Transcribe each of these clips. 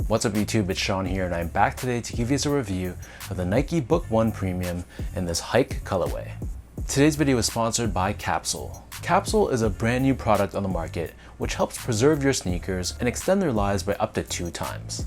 What's up YouTube, it's Sean here and I'm back today to give you a review of the Nike Book 1 Premium in this hike colorway. Today's video is sponsored by Capsule. Capsule is a brand new product on the market which helps preserve your sneakers and extend their lives by up to 2 times.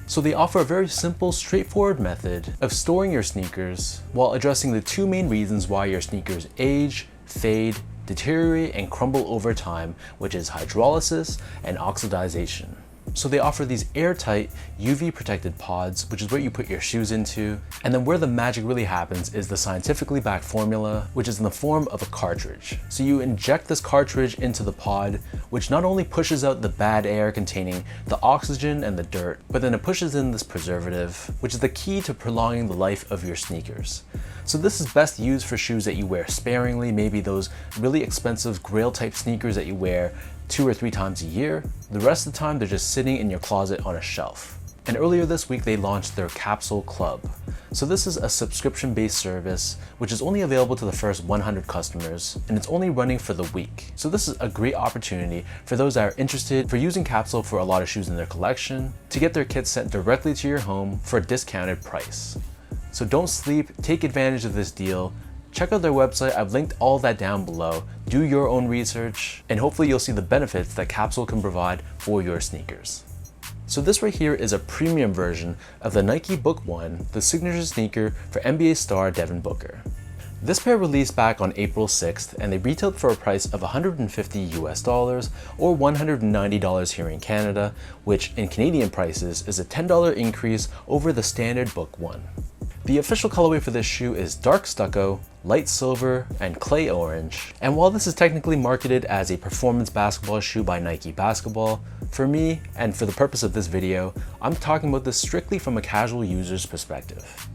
So they offer a very simple, straightforward method of storing your sneakers while addressing the 2 main reasons why your sneakers age, fade, deteriorate, and crumble over time, which is hydrolysis and oxidization. So they offer these airtight UV protected pods, which is what you put your shoes into. And then where the magic really happens is the scientifically backed formula, which is in the form of a cartridge. So you inject this cartridge into the pod, which not only pushes out the bad air containing the oxygen and the dirt, but then it pushes in this preservative, which is the key to prolonging the life of your sneakers. So this is best used for shoes that you wear sparingly, maybe those really expensive grail type sneakers that you wear 2 or 3 times a year. The rest of the time, they're just sitting in your closet on a shelf. And earlier this week, they launched their Capsule Club. So this is a subscription-based service, which is only available to the first 100 customers, and it's only running for the week. So this is a great opportunity for those that are interested for using Capsule for a lot of shoes in their collection, to get their kits sent directly to your home for a discounted price. So don't sleep, take advantage of this deal. Check out their website, I've linked all that down below. Do your own research, and hopefully you'll see the benefits that Capsule can provide for your sneakers. So this right here is a premium version of the Nike Book 1, the signature sneaker for NBA star Devin Booker. This pair released back on April 6th, and they retailed for a price of $150 US or $190 here in Canada, which in Canadian prices is a $10 increase over the standard Book 1. The official colorway for this shoe is dark stucco, light silver, and clay orange. And while this is technically marketed as a performance basketball shoe by Nike Basketball, for me, and for the purpose of this video, I'm talking about this strictly from a casual user's perspective.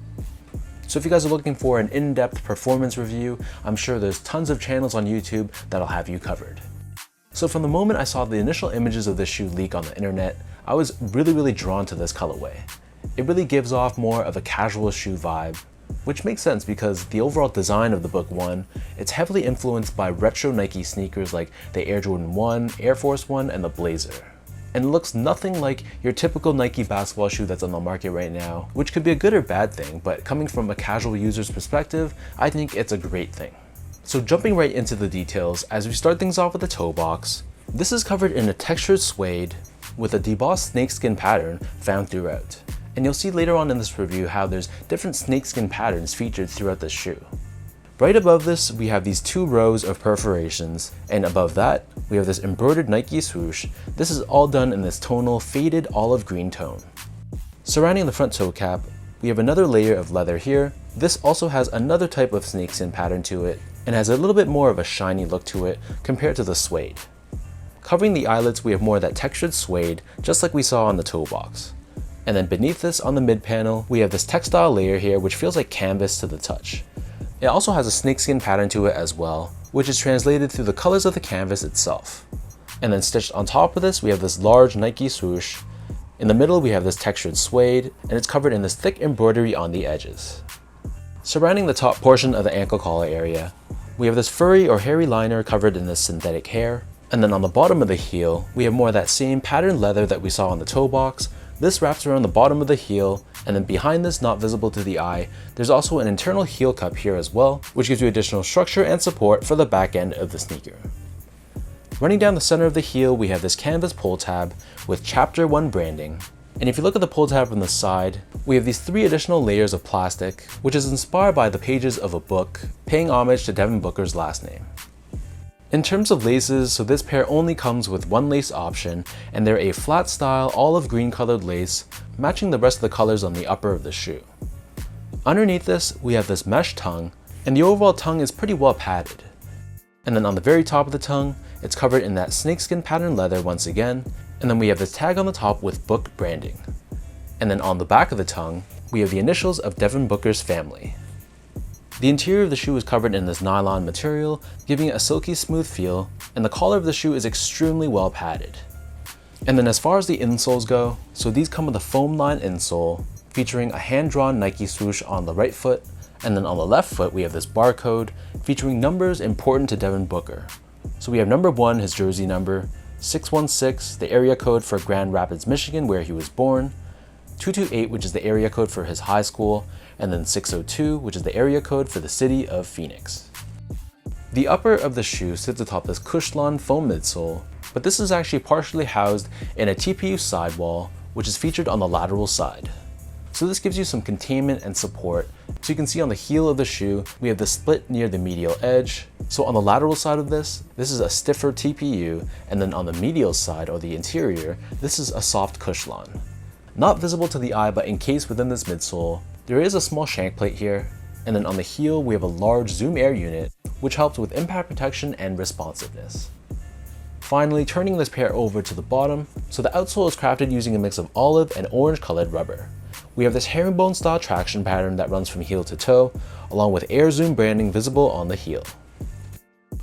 So if you guys are looking for an in-depth performance review, I'm sure there's tons of channels on YouTube that'll have you covered. So from the moment I saw the initial images of this shoe leak on the internet, I was really drawn to this colorway. It really gives off more of a casual shoe vibe, which makes sense because the overall design of the Book 1, it's heavily influenced by retro Nike sneakers like the Air Jordan 1, Air Force 1, and the Blazer. And it looks nothing like your typical Nike basketball shoe that's on the market right now, which could be a good or bad thing, but coming from a casual user's perspective, I think it's a great thing. So jumping right into the details, as we start things off with the toe box, this is covered in a textured suede with a debossed snakeskin pattern found throughout. And you'll see later on in this review how there's different snakeskin patterns featured throughout the shoe. Right above this, we have these 2 rows of perforations, and above that, we have this embroidered Nike swoosh. This is all done in this tonal faded olive green tone. Surrounding the front toe cap, we have another layer of leather here. This also has another type of snakeskin pattern to it, and has a little bit more of a shiny look to it compared to the suede. Covering the eyelets, we have more of that textured suede, just like we saw on the toe box. And then beneath this, on the mid panel, we have this textile layer here which feels like canvas to the touch. It also has a snakeskin pattern to it as well, which is translated through the colors of the canvas itself. And then stitched on top of this, we have this large Nike swoosh. In the middle, we have this textured suede, and it's covered in this thick embroidery on the edges. Surrounding the top portion of the ankle collar area, we have this furry or hairy liner covered in this synthetic hair. And then on the bottom of the heel, we have more of that same patterned leather that we saw on the toe box. This wraps around the bottom of the heel, and then behind this, not visible to the eye, there's also an internal heel cup here as well, which gives you additional structure and support for the back end of the sneaker. Running down the center of the heel, we have this canvas pull tab with Chapter 1 branding. And if you look at the pull tab from the side, we have these 3 additional layers of plastic, which is inspired by the pages of a book, paying homage to Devin Booker's last name. In terms of laces, so this pair only comes with 1 lace option, and they're a flat style olive green colored lace, matching the rest of the colors on the upper of the shoe. Underneath this, we have this mesh tongue, and the overall tongue is pretty well padded. And then on the very top of the tongue, it's covered in that snakeskin pattern leather once again, and then we have this tag on the top with Book branding. And then on the back of the tongue, we have the initials of Devin Booker's family. The interior of the shoe is covered in this nylon material, giving it a silky smooth feel, and the collar of the shoe is extremely well padded. And then as far as the insoles go, so these come with a foam line insole, featuring a hand-drawn Nike swoosh on the right foot, and then on the left foot we have this barcode, featuring numbers important to Devin Booker. So we have number 1, his jersey number, 616, the area code for Grand Rapids, Michigan, where he was born, 228, which is the area code for his high school, and then 602, which is the area code for the city of Phoenix. The upper of the shoe sits atop this Cushlon foam midsole, but this is actually partially housed in a TPU sidewall, which is featured on the lateral side. So this gives you some containment and support. So you can see on the heel of the shoe, we have the split near the medial edge. So on the lateral side of this is a stiffer TPU, and then on the medial side, or the interior, this is a soft Cushlon. Not visible to the eye, but encased within this midsole, there is a small shank plate here, and then on the heel, we have a large Zoom Air unit, which helps with impact protection and responsiveness. Finally, turning this pair over to the bottom, so the outsole is crafted using a mix of olive and orange colored rubber. We have this herringbone style traction pattern that runs from heel to toe, along with Air Zoom branding visible on the heel.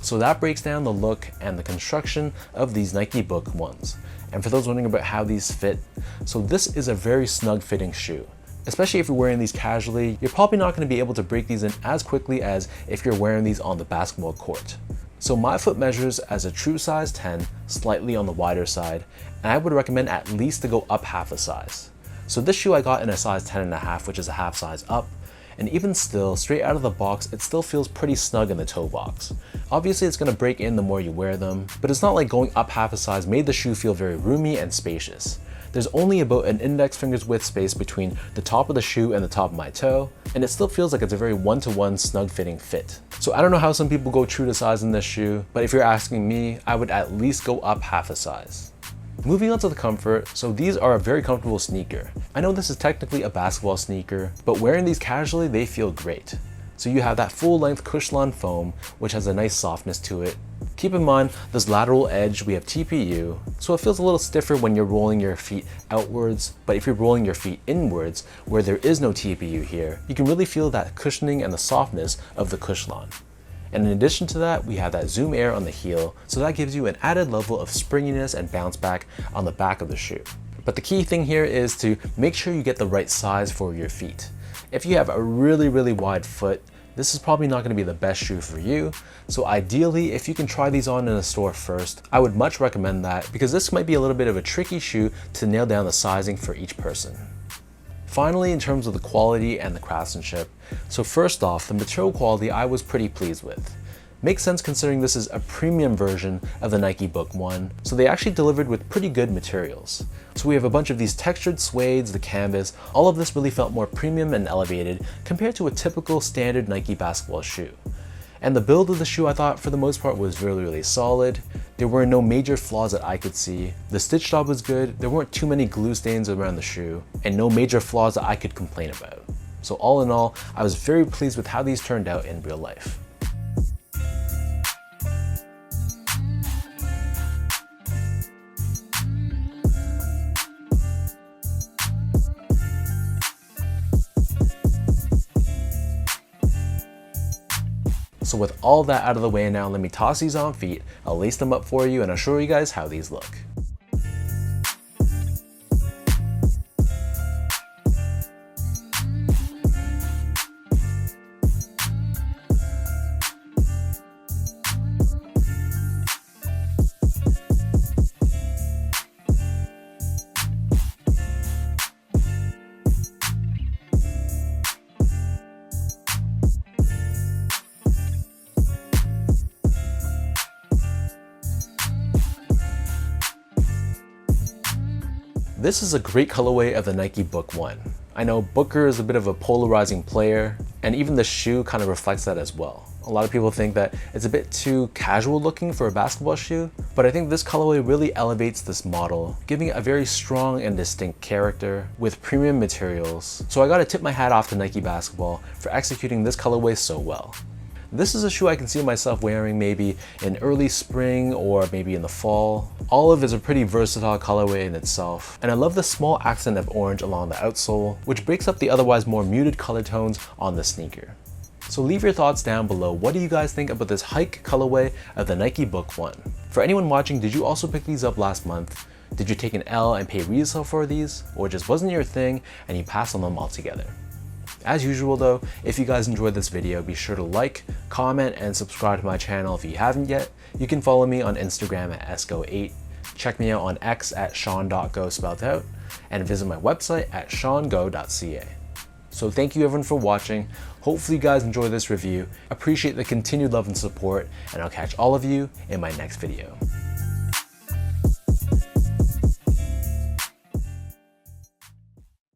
So that breaks down the look and the construction of these Nike Book 1s. And for those wondering about how these fit, so this is a very snug fitting shoe. Especially if you're wearing these casually, you're probably not going to be able to break these in as quickly as if you're wearing these on the basketball court. So my foot measures as a true size 10, slightly on the wider side, and I would recommend at least to go up half a size. So this shoe I got in a size 10.5, which is a half size up, and even still, straight out of the box, it still feels pretty snug in the toe box. Obviously it's going to break in the more you wear them, but it's not like going up half a size made the shoe feel very roomy and spacious. There's only about an index finger's width space between the top of the shoe and the top of my toe, and it still feels like it's a very one-to-one snug fitting fit. So I don't know how some people go true to size in this shoe, but if you're asking me, I would at least go up half a size. Moving on to the comfort, so these are a very comfortable sneaker. I know this is technically a basketball sneaker, but wearing these casually, they feel great. So you have that full-length Cushlon foam, which has a nice softness to it. Keep in mind, this lateral edge, we have TPU, so it feels a little stiffer when you're rolling your feet outwards, but if you're rolling your feet inwards, where there is no TPU here, you can really feel that cushioning and the softness of the Cushlon. And in addition to that, we have that Zoom Air on the heel, so that gives you an added level of springiness and bounce back on the back of the shoe. But the key thing here is to make sure you get the right size for your feet. If you have a really wide foot, this is probably not going to be the best shoe for you. So ideally, if you can try these on in a store first, I would much recommend that, because this might be a little bit of a tricky shoe to nail down the sizing for each person. Finally, in terms of the quality and the craftsmanship, so first off, the material quality I was pretty pleased with. Makes sense considering this is a premium version of the Nike Book 1, so they actually delivered with pretty good materials. So we have a bunch of these textured suedes, the canvas, all of this really felt more premium and elevated compared to a typical standard Nike basketball shoe. And the build of the shoe I thought for the most part was really solid. There were no major flaws that I could see. The stitch job was good, there weren't too many glue stains around the shoe, and no major flaws that I could complain about. So all in all, I was very pleased with how these turned out in real life. So with all that out of the way now, let me toss these on feet, I'll lace them up for you, and I'll show you guys how these look. This is a great colorway of the Nike Book 1. I know Booker is a bit of a polarizing player, and even the shoe kind of reflects that as well. A lot of people think that it's a bit too casual looking for a basketball shoe, but I think this colorway really elevates this model, giving it a very strong and distinct character with premium materials. So I gotta tip my hat off to Nike Basketball for executing this colorway so well. This is a shoe I can see myself wearing maybe in early spring or maybe in the fall. Olive is a pretty versatile colorway in itself, and I love the small accent of orange along the outsole, which breaks up the otherwise more muted color tones on the sneaker. So leave your thoughts down below. What do you guys think about this hike colorway of the Nike Book 1? For anyone watching, did you also pick these up last month? Did you take an L and pay resale for these? Or just wasn't your thing and you passed on them altogether? As usual though, if you guys enjoyed this video, be sure to like, comment, and subscribe to my channel if you haven't yet. You can follow me on Instagram at esco8. check me out on X at sean.go spelled out, and visit my website at seango.ca. So thank you everyone for watching. Hopefully you guys enjoyed this review. Appreciate the continued love and support, and I'll catch all of you in my next video.